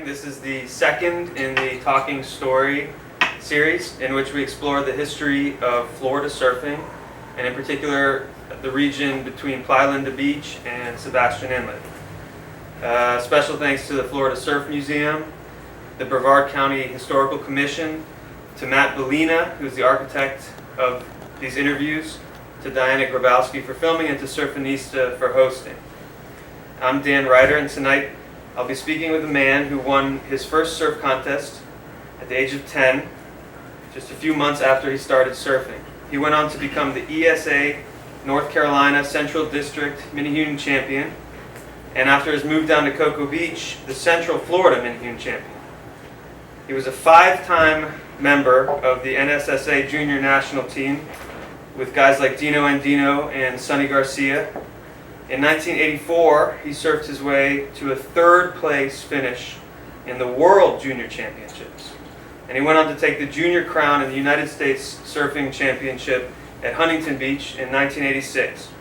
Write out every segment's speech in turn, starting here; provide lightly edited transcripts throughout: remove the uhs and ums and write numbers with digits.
This is the second in the Talking Story series in which we explore the history of Florida surfing, and in particular the region between Playa Linda Beach and Sebastian Inlet. Special thanks to the Florida Surf Museum, the Brevard County Historical Commission, to Matt Bellina, who's the architect of these interviews, to Diana Grabowski for filming, and to Surfinista for hosting. I'm Dan Ryder, and tonight I'll be speaking with a man who won his first surf contest at the age of 10, just a few months after he started surfing. He went on to become the ESA North Carolina Central District Mini-Human Champion, and after his move down to Cocoa Beach, the Central Florida Mini-Human Champion. He was a 5-time member of the NSSA Junior National Team with guys like Dino Andino and Sonny Garcia. In 1984, he surfed his way to a 3rd place finish in the World Junior Championships. And he went on to take the junior crown in the United States Surfing Championship at Huntington Beach in 1986.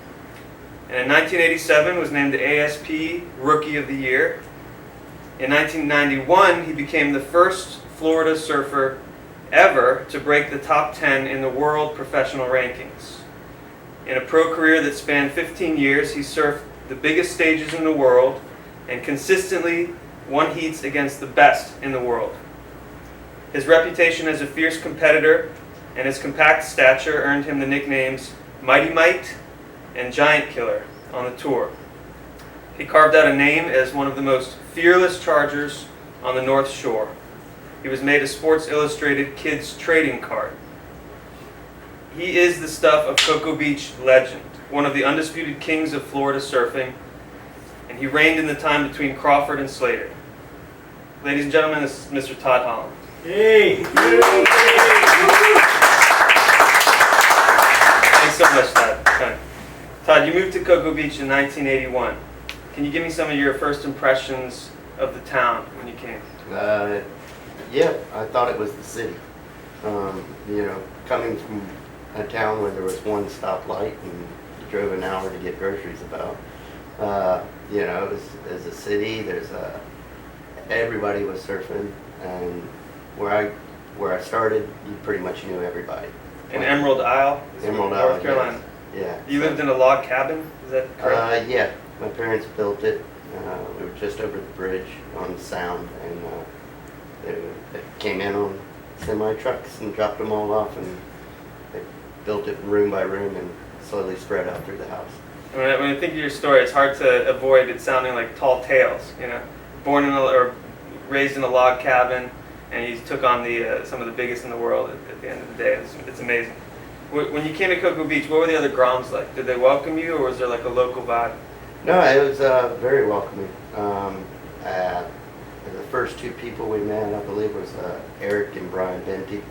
And in 1987 was named the ASP Rookie of the Year. In 1991, he became the first Florida surfer ever to break the top 10 in the world professional rankings. In a pro career that spanned 15 years, he surfed the biggest stages in the world and consistently won heats against the best in the world. His reputation as a fierce competitor and his compact stature earned him the nicknames Mighty Mite and Giant Killer on the tour. He carved out a name as one of the most fearless chargers on the North Shore. He was made a Sports Illustrated Kids trading card. He is the stuff of Cocoa Beach legend, one of the undisputed kings of Florida surfing, and he reigned in the time between Crawford and Slater. Ladies and gentlemen, this is Mr. Todd Holland. Hey! Thanks so much, Todd. Todd, you moved to Cocoa Beach in 1981. Can you give me some of your first impressions of the town when you came? Yeah, I thought it was the city. Coming from a town where there was one stoplight and you drove an hour to get groceries about. It was a city. Everybody was surfing, and where I started, you pretty much knew everybody. In Emerald Isle, North Carolina. Yes. Yeah. You lived in a log cabin. Is that correct? Yeah, my parents built it. We were just over the bridge on the Sound, and they came in on semi-trucks and dropped them all off, and they built it room by room and slowly spread out through the house. When I think of your story, it's hard to avoid it sounding like tall tales. Born in or raised in a log cabin, and you took on some of the biggest in the world at the end of the day. It's amazing. When you came to Cocoa Beach, what were the other groms like? Did they welcome you, or was there like a local vibe? No, it was very welcoming. The first 2 people we met, I believe, was Eric and Brian Benty,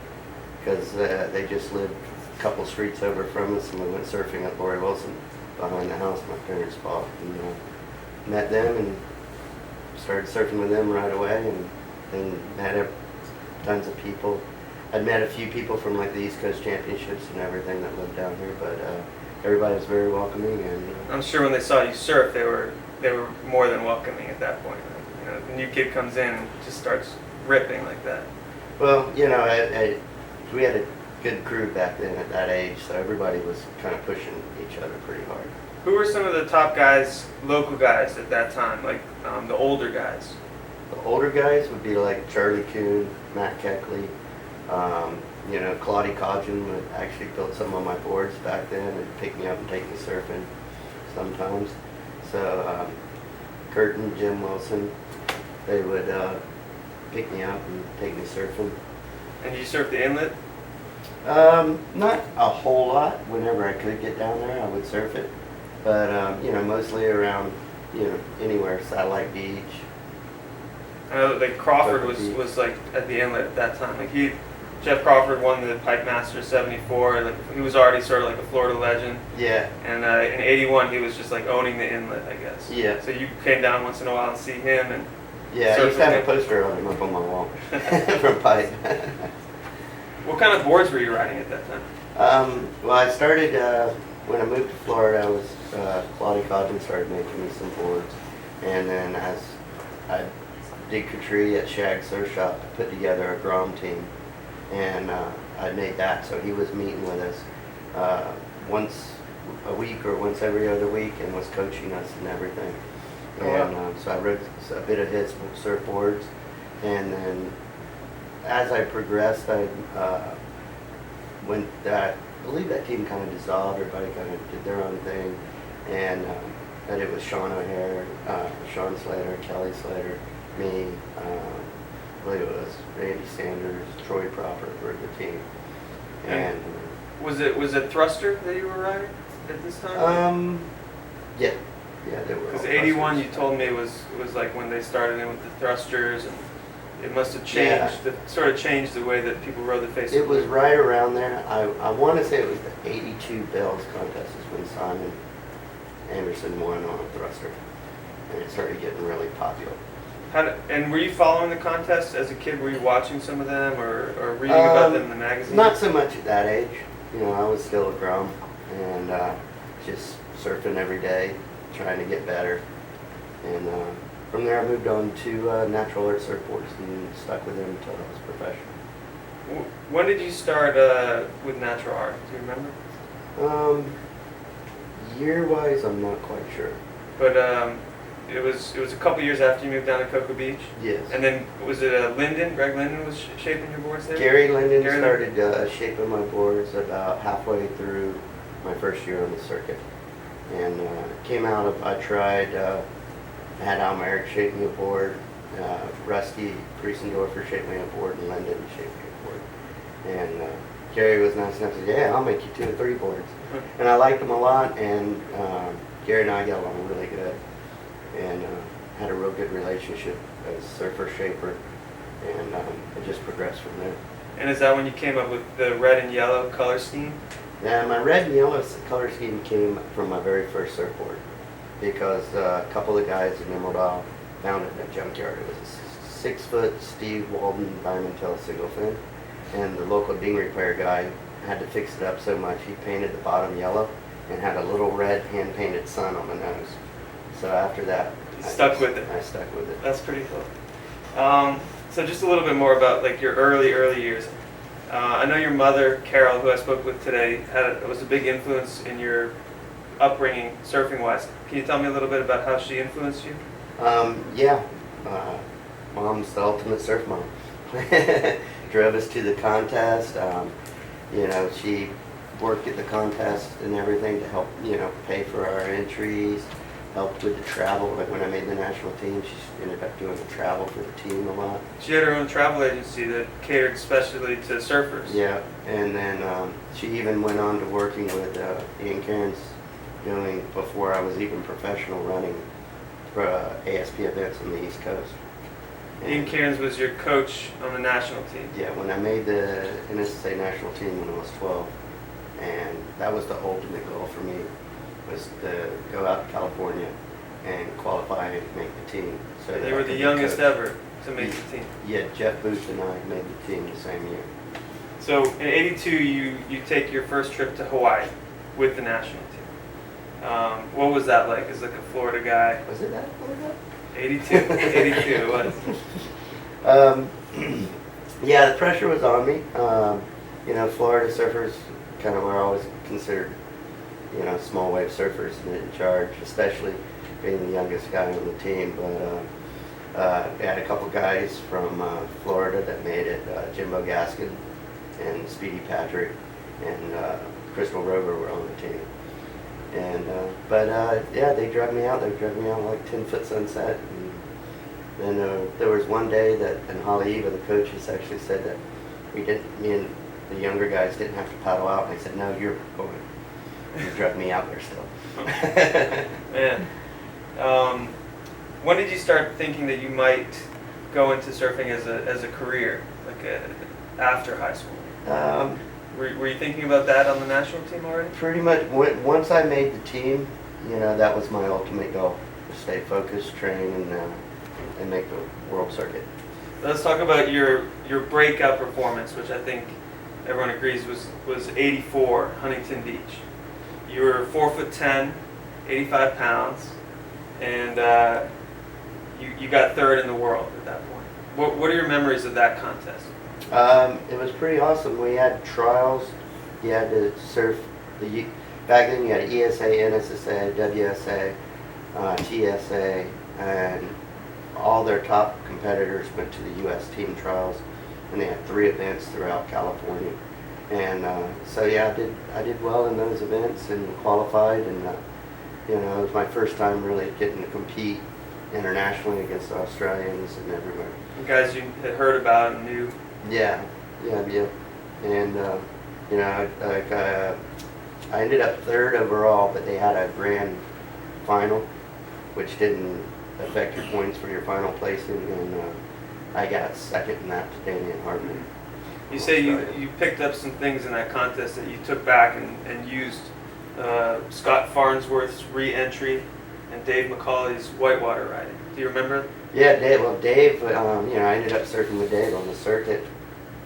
because they just lived a couple streets over from us, and we went surfing at Lori Wilson behind the house my parents bought, and met them and started surfing with them right away, and then met tons of people. I'd met a few people from like the East Coast Championships and everything that lived down here, but everybody was very welcoming. And I'm sure when they saw you surf, they were more than welcoming at that point. The new kid comes in and just starts ripping like that. Well, we had a good crew back then at that age, so everybody was kind of pushing each other pretty hard. Who were some of the top guys, local guys at that time, like the older guys? The older guys would be like Charlie Kuhn, Matt Keckley, Claudie Codgen would actually build some on my boards back then and pick me up and take me surfing sometimes. So Kurt and Jim Wilson, they would pick me up and take me surfing. And you surf the inlet? Not a whole lot. Whenever I could get down there, I would surf it. But, mostly around, anywhere, Satellite Beach. I know like Crawford Crawford Beach. was like at the inlet at that time. Like Jeff Crawford won the Pipe Masters '74. Like he was already sort of like a Florida legend. Yeah. And in '81 he was just like owning the inlet, I guess. Yeah. So you came down once in a while and see him and. Yeah, I used to have a poster of him up on my wall from Pipe. What kind of boards were you riding at that time? Well, I started, when I moved to Florida, Claudia Codman started making me some boards. And then as I did Katrie at Shag Surf Shop to put together a Grom team. And I made that, so he was meeting with us once a week or once every other week and was coaching us and everything. Oh, wow. And so I rode a bit of his surfboards. And then as I progressed, I believe that team kind of dissolved. Everybody kind of did their own thing. And that it was Sean O'Hare, Sean Slater, Kelly Slater, me, I believe it was Randy Sanders, Troy Proper were the team. And was it thruster that you were riding at this time? Yeah, they were. Because all '81 you thrusters. told me was like when they started in with the thrusters, and it must have changed. Yeah. Sort of changed the way that people rode the face. It was right around there. I want to say it was the '82 Bells contest is when Simon Anderson won on a thruster, and it started getting really popular. And were you following the contest as a kid? Were you watching some of them or reading about them in the magazine? Not so much at that age. I was still a Grom and just surfing every day, trying to get better. And from there I moved on to Natural Art Surfboards and stuck with them until I was professional. When did you start with Natural Art? Do you remember? Year-wise, I'm not quite sure. But it was a couple years after you moved down to Cocoa Beach. Yes. And then was it Linden? Greg Linden was shaping your boards there? Gary Linden started shaping my boards about halfway through my first year on the circuit. And came out of, I had Almeric shape me a board, Rusty Priesendorfer shaped me a board, and Linden shaped me a board. And Gary was nice enough to say, yeah, I'll make you 2 or 3 boards. And I liked them a lot, and Gary and I got along really good. And had a real good relationship as surfer shaper, and it just progressed from there. And is that when you came up with the red and yellow color scheme? Yeah, my red and yellow color scheme came from my very first surfboard, because a couple of guys in Emerald Isle found it in a junkyard. It was a 6-foot Steve Walden diamond tail single fin, and the local ding repair guy had to fix it up so much he painted the bottom yellow and had a little red hand-painted sun on the nose. So after that, I stuck with it. That's pretty cool. So just a little bit more about like your early years. I know your mother, Carol, who I spoke with today, was a big influence in your upbringing, surfing-wise. Can you tell me a little bit about how she influenced you? Yeah. Mom's the ultimate surf mom. Drove us to the contest. She worked at the contest and everything to help, pay for our entries. Helped with the travel. Like when I made the national team, she ended up doing the travel for the team a lot. She had her own travel agency that catered especially to surfers. Yeah, and then she even went on to working with Ian Cairns, doing, before I was even professional, running for ASP events on the East Coast. Ian Cairns was your coach on the national team. Yeah, when I made the NSSA national team when I was 12, and that was the ultimate goal for me, was to go out to California and qualify and make the team. So you were the youngest ever to make the team. Yeah, Jeff Booth and I made the team the same year. So in '82, you take your first trip to Hawaii with the national team. What was that like as like a Florida guy? Was it that Florida? 82, it was. Yeah, the pressure was on me. Florida surfers kind of were always considered, small wave surfers and in charge, especially being the youngest guy on the team. But we had a couple guys from Florida that made it. Jimbo Gaskin and Speedy Patrick and Crystal Rover were on the team. And yeah, they drug me out. They drug me out like 10-foot sunset. And then there was one day that, and Holly Eva, the coaches, actually said that me and the younger guys didn't have to paddle out. And they said, no, you're going. He drug me out there still. Man. When did you start thinking that you might go into surfing as a career, after high school? Were you thinking about that on the national team already? Pretty much, once I made the team, that was my ultimate goal, to stay focused, train, and make the world circuit. Let's talk about your breakout performance, which I think everyone agrees was 84, Huntington Beach. You were 4'10", 85 pounds, and you got third in the world at that point. What are your memories of that contest? It was pretty awesome. We had trials. You had to surf back then you had ESA, NSSA, WSA, TSA, and all their top competitors went to the U.S. team trials, and they had 3 events throughout California. And so yeah, I did well in those events and qualified, and it was my first time really getting to compete internationally against Australians and everywhere. The guys you had heard about and knew. Yeah. And I ended up third overall, but they had a grand final, which didn't affect your points for your final placing, and I got second in that to Damian Hartman. You say you picked up some things in that contest that you took back and used Scott Farnsworth's re-entry and Dave McCauley's whitewater riding. Do you remember? Yeah, Dave, I ended up surfing with Dave on the circuit.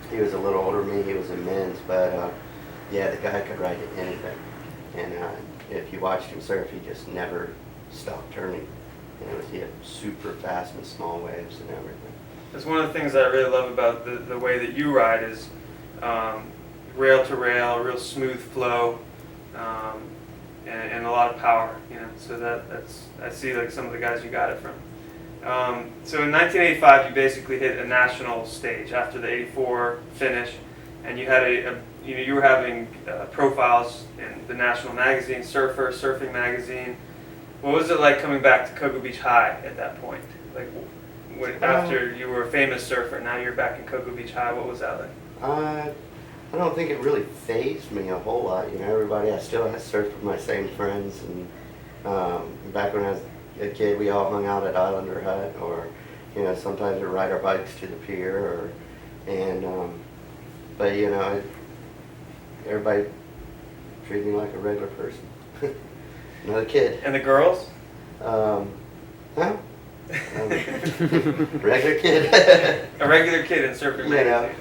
He was a little older than me, he was in men's, but yeah, the guy could ride anything. And if you watched him surf, he just never stopped turning. He had super fast and small waves and everything. That's one of the things that I really love about the way that you ride is rail to rail, real smooth flow, and a lot of power. So that's I see like some of the guys you got it from. So in 1985, you basically hit a national stage after the '84 finish, and you had you were having profiles in the national magazine, Surfer, Surfing Magazine. What was it like coming back to Cocoa Beach High at that point? After you were a famous surfer, now you're back in Cocoa Beach High. What was that like? I don't think it really fazed me a whole lot. I still surfed with my same friends, and back when I was a kid, we all hung out at Islander Hut, or sometimes we'd ride our bikes to the pier, but everybody treated me like a regular person, another kid. And the girls? Huh? Regular kid. A regular kid in surfing magazine.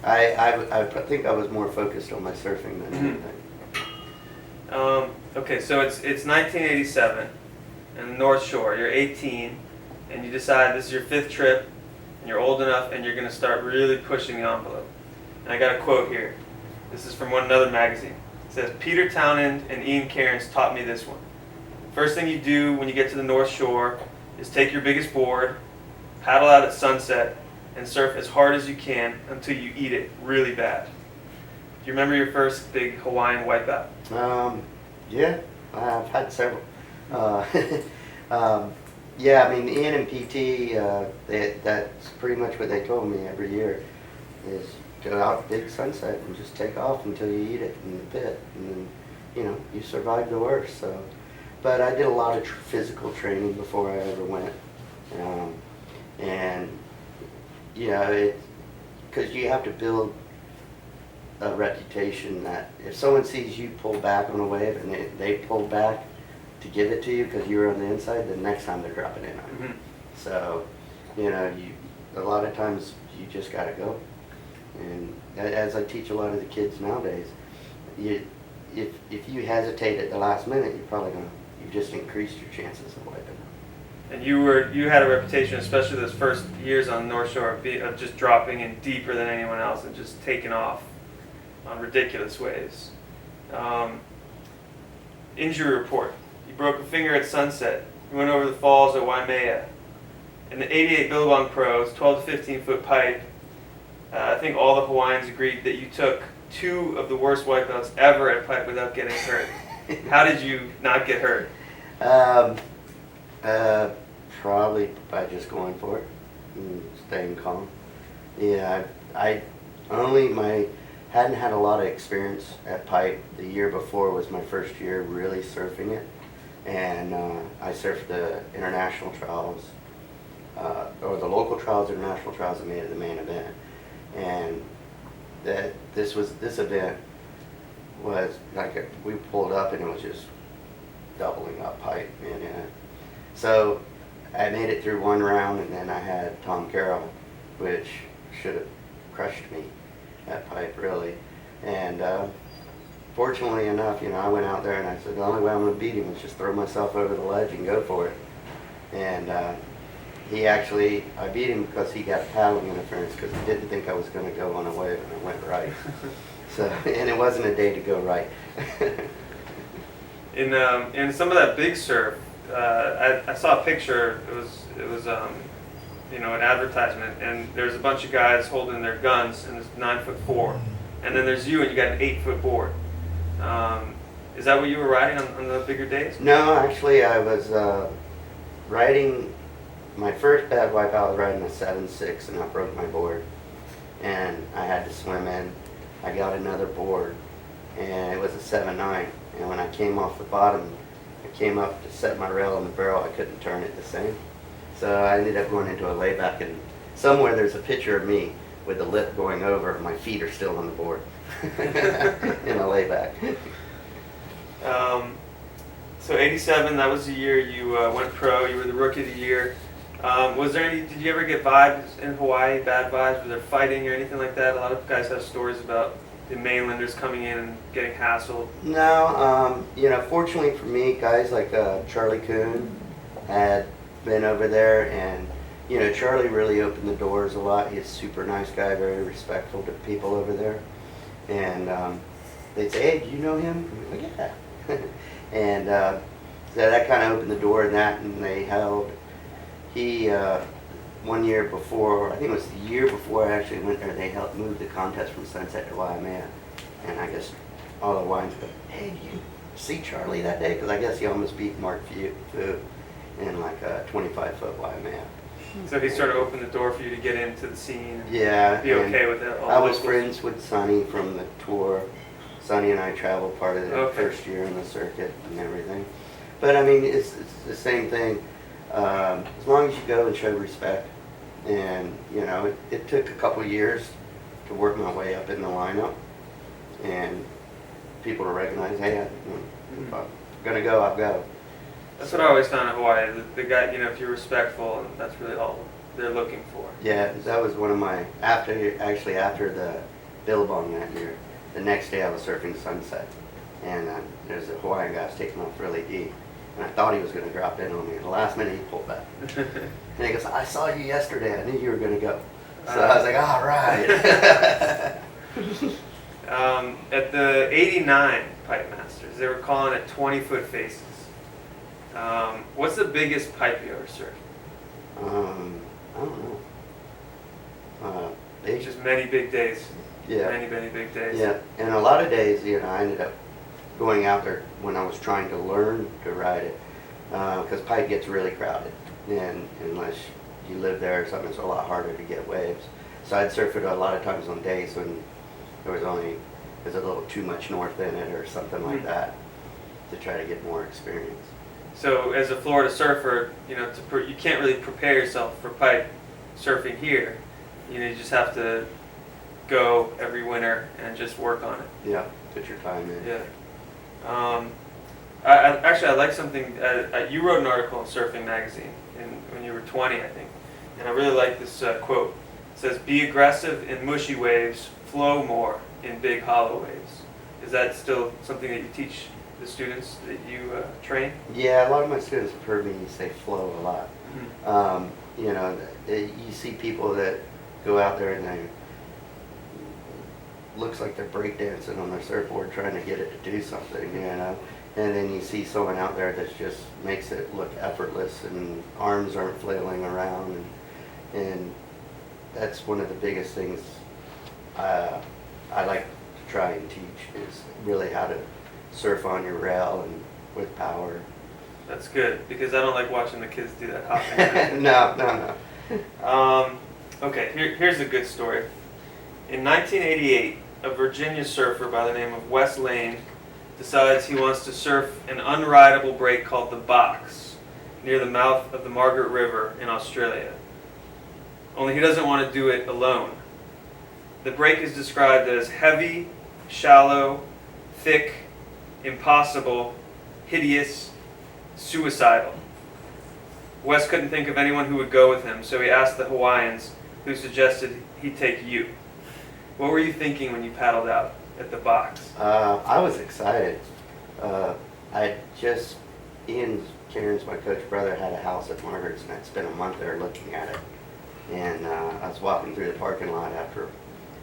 I think I was more focused on my surfing than anything. Okay, so it's 1987, and the North Shore. You're 18, and you decide this is your 5th trip, and you're old enough, and you're going to start really pushing the envelope. And I got a quote here. This is from another magazine. It says, "Peter Townend and Ian Cairns taught me this one. First thing you do when you get to the North Shore is take your biggest board, paddle out at sunset, and surf as hard as you can until you eat it really bad." Do you remember your first big Hawaiian wipeout? Yeah, I've had several. Yeah, Ian and PT, that's pretty much what they told me every year, is go out big sunset and just take off until you eat it in the pit, and then, you survive the worst. So, but I did a lot of physical training before I ever went, and because you have to build a reputation that if someone sees you pull back on a wave and they pull back to give it to you because you're on the inside, the next time they're dropping in on you. Mm-hmm. So, a lot of times you just got to go. And as I teach a lot of the kids nowadays, if you hesitate at the last minute, you've just increased your chances of wiping out. And you had a reputation, especially those first years on the North Shore, of just dropping in deeper than anyone else and just taking off on ridiculous waves. Injury report. You broke a finger at sunset. You went over the falls at Waimea. In the 88 Billabong Pros, 12 to 15 foot pipe, I think all the Hawaiians agreed that you took 2 of the worst wipeouts ever at pipe without getting hurt. How did you not get hurt? Probably by just going for it and staying calm. Yeah, I only my hadn't had a lot of experience at pipe. The year before was my first year really surfing it, and I surfed the international trials, or the local trials, international trials, and made it the main event. And this event was like we pulled up and it was just doubling up pipe, and so I made it through one round, and then I had Tom Carroll, which should have crushed me at pipe really. And fortunately enough, I went out there and I said the only way I'm going to beat him is just throw myself over the ledge and go for it. And I beat him because he got paddling interference because he didn't think I was going to go on a wave, and I went right. So, and it wasn't a day to go right. In some of that big surf, I saw a picture. It was an advertisement, and there's a bunch of guys holding their guns, and it's 9'4", and then there's you, and you got an 8-foot board. Is that what you were riding on the bigger days? No, actually, I was riding my first bad wipe. I was riding a 7.6, and I broke my board, and I had to swim in. I got another board, and it was a 7.9. And when I came off the bottom, I came up to set my rail in the barrel. I couldn't turn it the same. So I ended up going into a layback, and somewhere there's a picture of me with the lip going over. My feet are still on the board in a layback. So 87, that was the year you went pro. You were the rookie of the year. Did you ever get vibes in Hawaii, bad vibes? Was there fighting or anything like that? A lot of guys have stories about the mainlanders coming in and getting hassled. No, fortunately for me, guys like Charlie Kuhn had been over there, and Charlie really opened the doors a lot. He's a super nice guy, very respectful to people over there. And they'd say, "Hey, do you know him?" I'm like, "Yeah." And so that kind of opened the door in that, and they held. One year before, I think it was the year before I actually went there, they helped move the contest from Sunset to Waimea. And I guess all the wines go, "Hey, did you see Charlie that day?" Because I guess he almost beat Mark Fu in like a 25-foot Waimea. So he sort of opened the door for you to get into the scene and yeah, be okay with it. I was friends with Sonny from the tour. Sonny and I traveled part of the first year in the circuit and everything. But I mean, it's the same thing. As long as you go and show respect, and it took a couple years to work my way up in the lineup, and people to recognize, hey, if I'm gonna go, I'll go. That's what I always found in Hawaii. The guy, if you're respectful, that's really all they're looking for. Yeah, that was one of my after the Billabong that year. The next day I was surfing Sunset, and there's a Hawaiian guy was taking off really deep. And I thought he was going to drop in on me. At the last minute, he pulled back. And he goes, "I saw you yesterday. I knew you were going to go." So I was like, "All right." At the 89 Pipe Masters, they were calling it 20-foot faces. What's the biggest pipe you ever surfed? I don't know. Just many big days. Yeah. Many big days. Yeah, and a lot of days, I ended up going out there when I was trying to learn to ride it, because pipe gets really crowded, and unless you live there or something, it's a lot harder to get waves. So I'd surf it a lot of times on days when there's a little too much north in it or something like that, to try to get more experience. So as a Florida surfer, you can't really prepare yourself for pipe surfing here. You just have to go every winter and just work on it. Yeah, put your time in. Yeah. I like something. You wrote an article in Surfing Magazine when you were 20, I think, and I really like this quote. It says, "Be aggressive in mushy waves, flow more in big hollow waves." Is that still something that you teach the students that you train? Yeah, a lot of my students have heard me say flow a lot. Mm-hmm. You see people that go out there and they looks like they're breakdancing on their surfboard trying to get it to do something, and then you see someone out there that just makes it look effortless, and arms aren't flailing around, and that's one of the biggest things I like to try and teach, is really how to surf on your rail and with power. That's good, because I don't like watching the kids do that hopping. No. Okay, here's a good story. In 1988, a Virginia surfer by the name of Wes Lane decides he wants to surf an unrideable break called the Box near the mouth of the Margaret River in Australia. Only he doesn't want to do it alone. The break is described as heavy, shallow, thick, impossible, hideous, suicidal. Wes couldn't think of anyone who would go with him, so he asked the Hawaiians, who suggested he take you. What were you thinking when you paddled out at the Box? I was excited. Ian Cairns, my coach brother, had a house at Margaret's, and I'd spent a month there looking at it. And I was walking through the parking lot after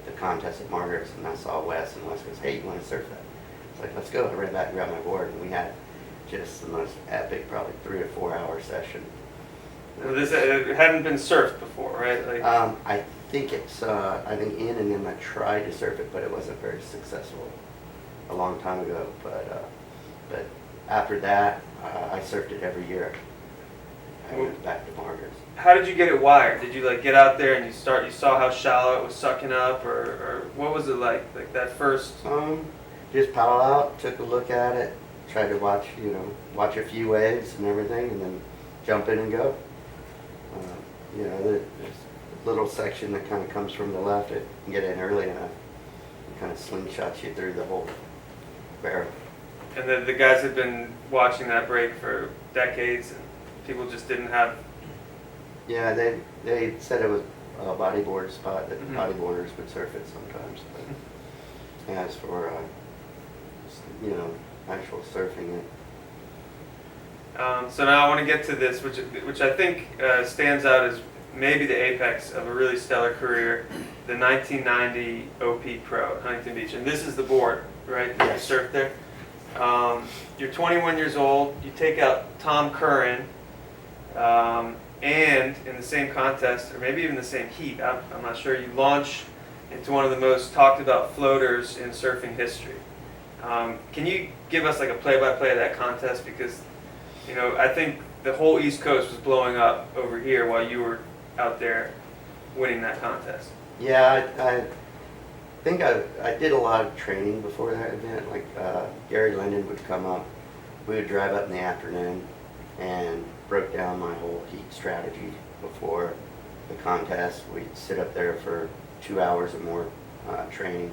the contest at Margaret's, and I saw Wes, and Wes goes, "Hey, you want to surf that?" I was like, "Let's go." I ran back and grabbed my board, and we had just the most epic, probably 3 or 4 hour session. It hadn't been surfed before, right? I think I think Ian and them had tried to surf it, but it wasn't very successful a long time ago. But after that, I surfed it every year. I went back to Margaret's. How did you get it wired? Did you get out there and you saw how shallow it was sucking up, or what was it like that first? Just paddle out, took a look at it, tried to watch a few waves and everything, and then jump in and go. There's a little section that kind of comes from the left. It can get in early enough. It kind of slingshots you through the whole barrel. And the guys had been watching that break for decades, and people just didn't have. Yeah, they said it was a bodyboard spot that bodyboarders would surf it sometimes. But as for actual surfing it. So now I want to get to this, which I think stands out as maybe the apex of a really stellar career, the 1990 Opie Pro at Huntington Beach. And this is the board, right? Yes. You surfed there. You're 21 years old. You take out Tom Curran, and in the same contest, or maybe even the same heat, I'm not sure, you launch into one of the most talked about floaters in surfing history. Can you give us a play-by-play of that contest? Because I think the whole East Coast was blowing up over here while you were out there winning that contest. Yeah, I think I did a lot of training before that event. Gary Linden would come up. We would drive up in the afternoon and broke down my whole heat strategy before the contest. We'd sit up there for 2 hours or more training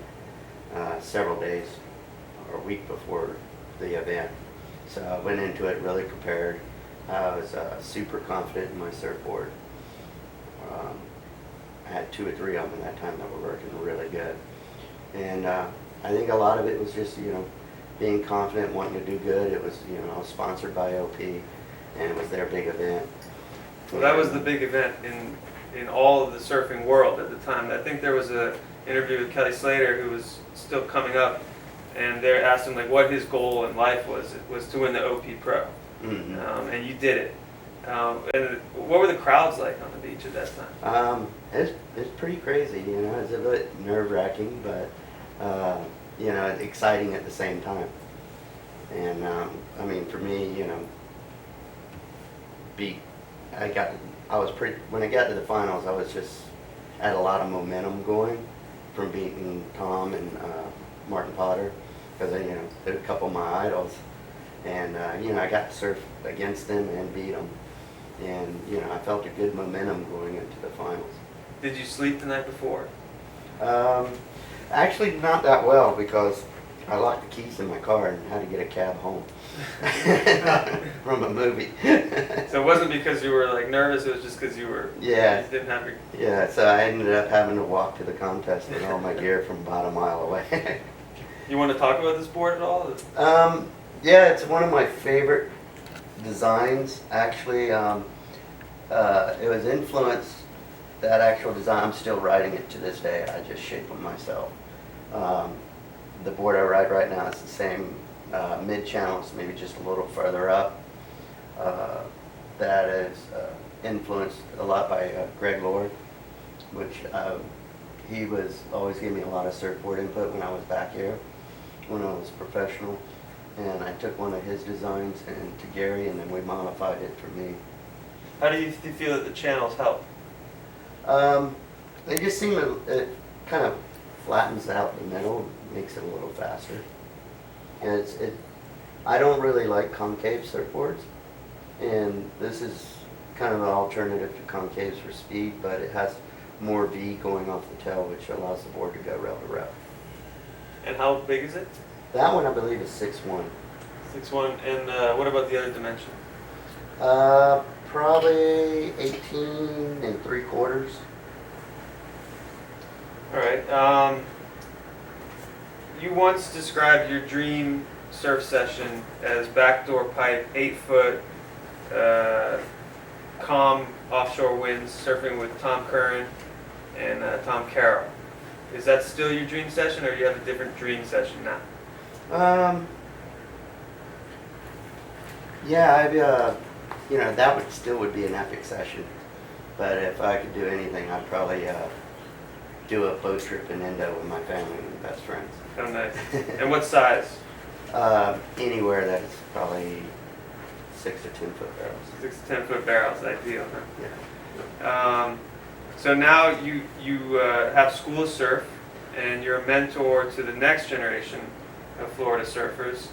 several days or a week before the event. So I went into it really prepared. I was super confident in my surfboard. I had 2 or 3 of them at that time that were working really good. And I think a lot of it was just, being confident, wanting to do good. It was, I was sponsored by OP, and it was their big event. Well, that was the big event in all of the surfing world at the time. I think there was an interview with Kelly Slater, who was still coming up, and they asked him what his goal in life was. It was to win the OP Pro, and you did it. And what were the crowds like on the beach at that time? It's pretty crazy, It's a bit nerve-wracking, but exciting at the same time. And for me, when I got to the finals, I was just had a lot of momentum going from beating Tom and Martin Potter, because they're a couple of my idols, and I got to surf against them and beat them, and I felt a good momentum going into the finals. Did you sleep the night before? Actually, not that well, because I locked the keys in my car and had to get a cab home from a movie. So it wasn't because you were nervous; it was just because you didn't have your. Yeah, so I ended up having to walk to the contest with all my gear from about a mile away. You want to talk about this board at all? Yeah, it's one of my favorite designs. Actually, it was influenced. That actual design, I'm still riding it to this day. I just shape them myself. The board I ride right now is the same mid-channels, maybe just a little further up. That is influenced a lot by Greg Lord, which he was always giving me a lot of surfboard input when I was back here, when I was professional. And I took one of his designs and to Gary, and then we modified it for me. How do you feel that the channels help? They just seem to kind of flattens out the middle, makes it a little faster. And I don't really like concave surfboards, and this is kind of an alternative to concaves for speed, but it has more V going off the tail, which allows the board to go rail to rail. And how big is it? That one I believe is 6'1". 6'1", and what about the other dimension? Probably 18 3/4. All right. You once described your dream surf session as backdoor pipe, 8-foot, calm offshore winds, surfing with Tom Curran and Tom Carroll. Is that still your dream session, or do you have a different dream session now? Yeah, that would be an epic session. But if I could do anything, I'd probably do a boat trip in Indo with my family and best friends. Oh, nice. And what size? Anywhere that's probably 6 to 10 foot barrels. 6 to 10 foot barrels, ideal, huh? Yeah. So now you have School of Surf, and you're a mentor to the next generation of Florida surfers.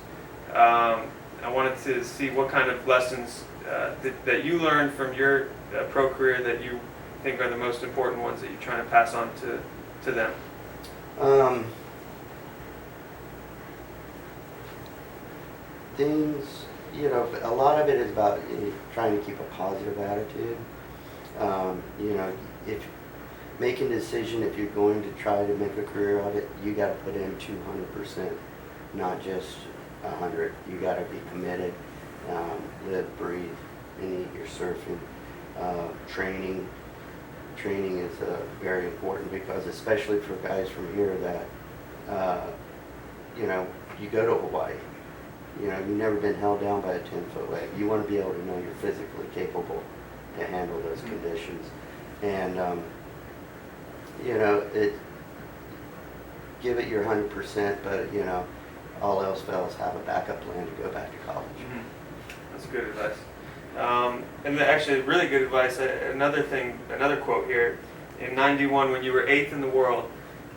I wanted to see what kind of lessons that you learned from your pro career that you think are the most important ones that you're trying to pass on to them. Things, a lot of it is about trying to keep a positive attitude. If making a decision, if you're going to try to make a career of it, you got to put in 200%, not just 100. You got to be committed, live, breathe, and eat your surfing. Training is very important, because especially for guys from here that, you go to Hawaii. You've never been held down by a 10-foot wave. You want to be able to know you're physically capable to handle those conditions. And, give it your 100%, but, all else fails, have a backup plan to go back to college. Mm-hmm. That's good advice. Actually, really good advice. Another quote here. In '91, when you were 8th in the world,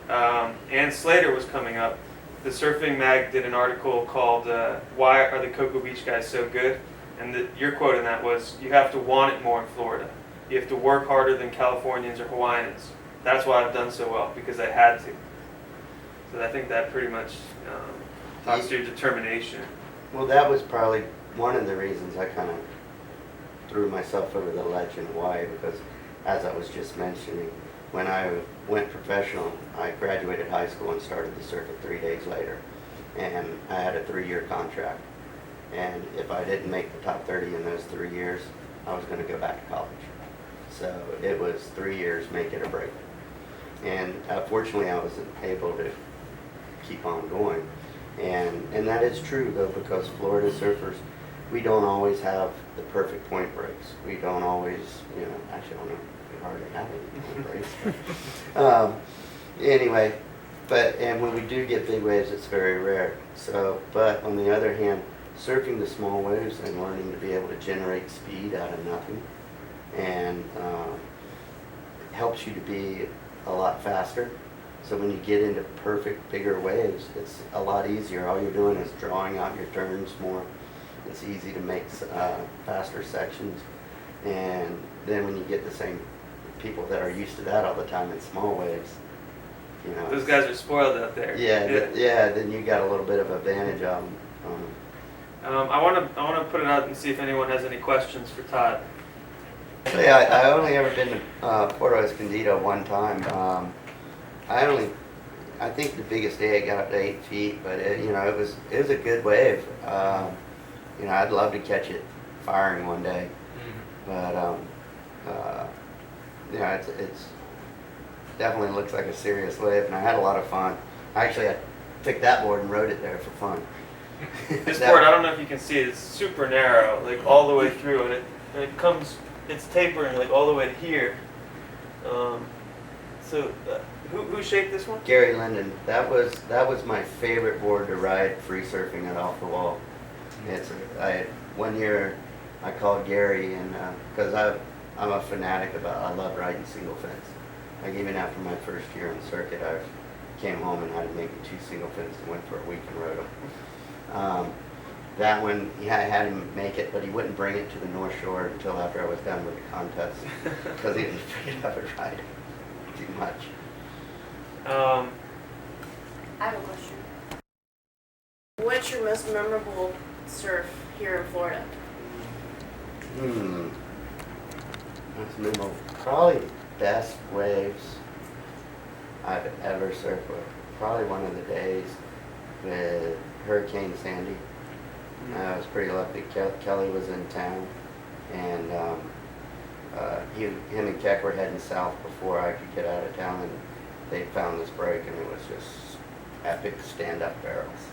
Ann Slater was coming up. The Surfing Mag did an article called "Why Are the Cocoa Beach Guys So Good?" And your quote in that was, "You have to want it more in Florida. You have to work harder than Californians or Hawaiians. That's why I've done so well, because I had to." So I think that pretty much talks to your determination. Well, that was probably one of the reasons I kind of threw myself over the ledge in Hawaii, because, as I was just mentioning, when I went professional, I graduated high school and started the circuit 3 days later. And I had a 3-year contract. And if I didn't make the top 30 in those 3 years, I was going to go back to college. So it was 3 years, make it or break it. And fortunately, I wasn't able to keep on going. And that is true, though, because Florida surfers, we don't always have the perfect point breaks. We don't always, actually, I don't know, we hardly have any point breaks. Anyway, and when we do get big waves, it's very rare. So, but on the other hand, surfing the small waves and learning to be able to generate speed out of nothing, and helps you to be a lot faster. So when you get into perfect bigger waves, it's a lot easier. All you're doing is drawing out your turns more. It's easy to make faster sections. And then when you get the same people that are used to that all the time in small waves, those guys are spoiled out there. Yeah, then you got a little bit of advantage on them. I want to put it out and see if anyone has any questions for Todd. Yeah, I only ever been to Puerto Escondido one time. I think the biggest day I got up to 8 feet, but it was a good wave. I'd love to catch it firing one day, but it's definitely looks like a serious wave, and I had a lot of fun. Actually, I took that board and rode it there for fun. This board, I don't know if you can see it, it's super narrow, like all the way through, and it's tapering like all the way to here. Who shaped this one? Gary Linden. That was my favorite board to ride free surfing at Off the Wall. One year I called Gary, and because I'm a fanatic I love riding single fence. Like even after my first year on circuit, came home and had to make 2 single fins and went for a week and rode them. That one, I had him make it, but he wouldn't bring it to the North Shore until after I was done with the contest because he didn't figure out to ride it too much. I have a question. What's your most memorable surf here in Florida? That's memorable. Probably best waves I've ever surfed with. Probably one of the days with Hurricane Sandy. I was pretty lucky. Kelly was in town, and him and Keck were heading south before I could get out of town, and they found this break, and it was just epic stand-up barrels.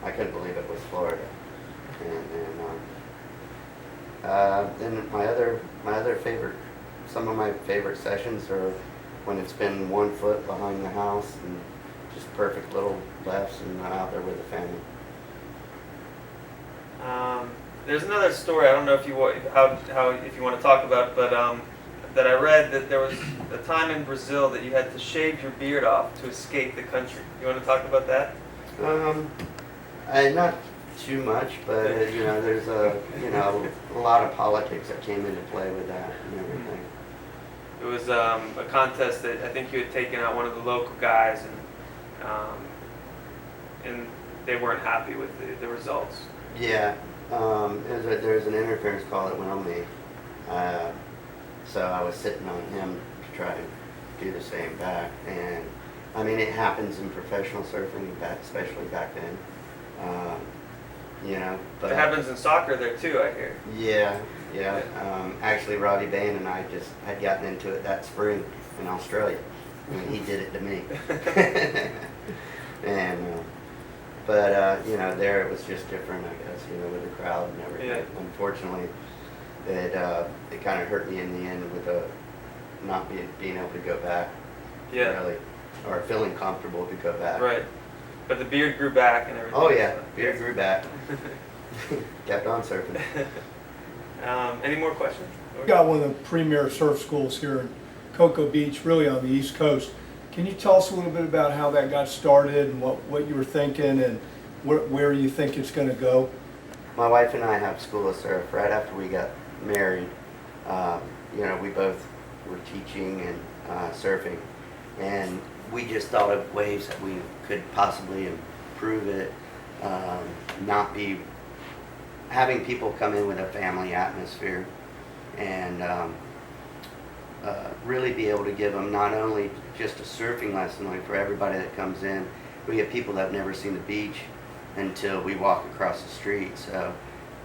I couldn't believe it was Florida. And then my other favorite, some of my favorite sessions are when it's been 1 foot behind the house and just perfect little lefts and out there with the family. There's another story. I don't know if you if you want to talk about, but that I read that there was a time in Brazil that you had to shave your beard off to escape the country. You want to talk about that? Not too much, but there's a lot of politics that came into play with that and everything. It was a contest that I think you had taken out one of the local guys, and they weren't happy with the results. Yeah, there's an interference call that went on me, so I was sitting on him to try and do the same back, and I mean it happens in professional surfing, especially back then, But it happens in soccer there too, I hear. Yeah. Actually, Robbie Bain and I just had gotten into it that spring in Australia. I mean, he did it to me, and. But there it was just different, I guess, with the crowd and everything. Yeah. Unfortunately, it kind of hurt me in the end with not being able to go back. Yeah. Really, or feeling comfortable to go back. Right. But the beard grew back and everything. Oh yeah, beard grew back. Kept on surfing. Any more questions? We got one of the premier surf schools here in Cocoa Beach, really on the East Coast. Can you tell us a little bit about how that got started and what you were thinking and where you think it's going to go? My wife and I have School of Surf. Right after we got married, we both were teaching and surfing, and we just thought of ways that we could possibly improve it, not be having people come in with a family atmosphere, and really be able to give them not only just a surfing lesson, like for everybody that comes in. We have people that have never seen the beach until we walk across the street. So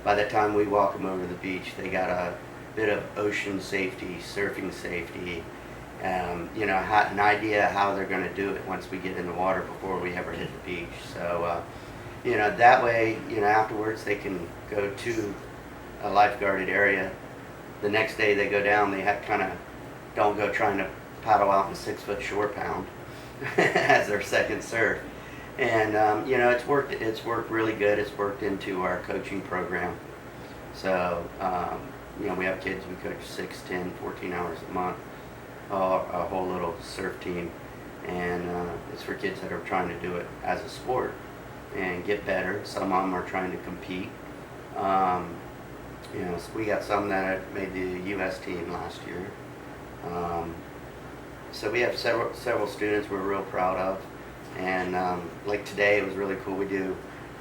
by the time we walk them over to the beach, they got a bit of ocean safety, surfing safety, an idea how they're going to do it once we get in the water before we ever hit the beach. So, that way, afterwards they can go to a lifeguarded area. The next day they go down, they don't go trying to paddle out in 6-foot shore pound as their second surf. And it's worked really good. It's worked into our coaching program. So we have kids we coach 6, 10, 14 hours a month, a whole little surf team, and it's for kids that are trying to do it as a sport and get better. Some of them are trying to compete. So we got some that made the U.S. team last year. So we have several students we're real proud of, and like today it was really cool. We do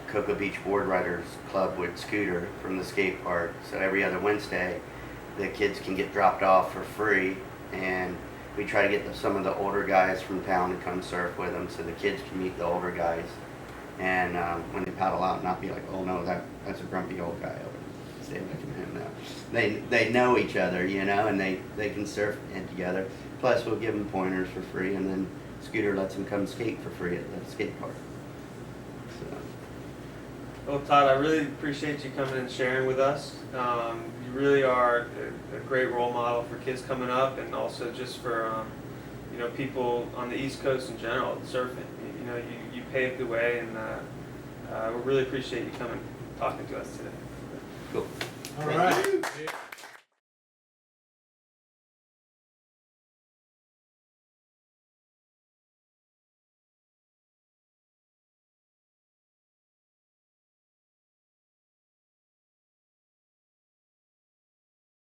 Cocoa Beach Board Riders Club with Scooter from the skate park. So every other Wednesday the kids can get dropped off for free, and we try to get some of the older guys from town to come surf with them so the kids can meet the older guys, and when they paddle out not be like, oh no, that's a grumpy old guy over there. Stay away from him now. They know each other, and they can surf together. Plus, we'll give them pointers for free, and then Scooter lets them come skate for free at the skate park. So. Well, Todd, I really appreciate you coming and sharing with us. You really are a great role model for kids coming up, and also just for people on the East Coast in general surfing. You paved the way, and we really appreciate you coming and talking to us today. Cool. All right.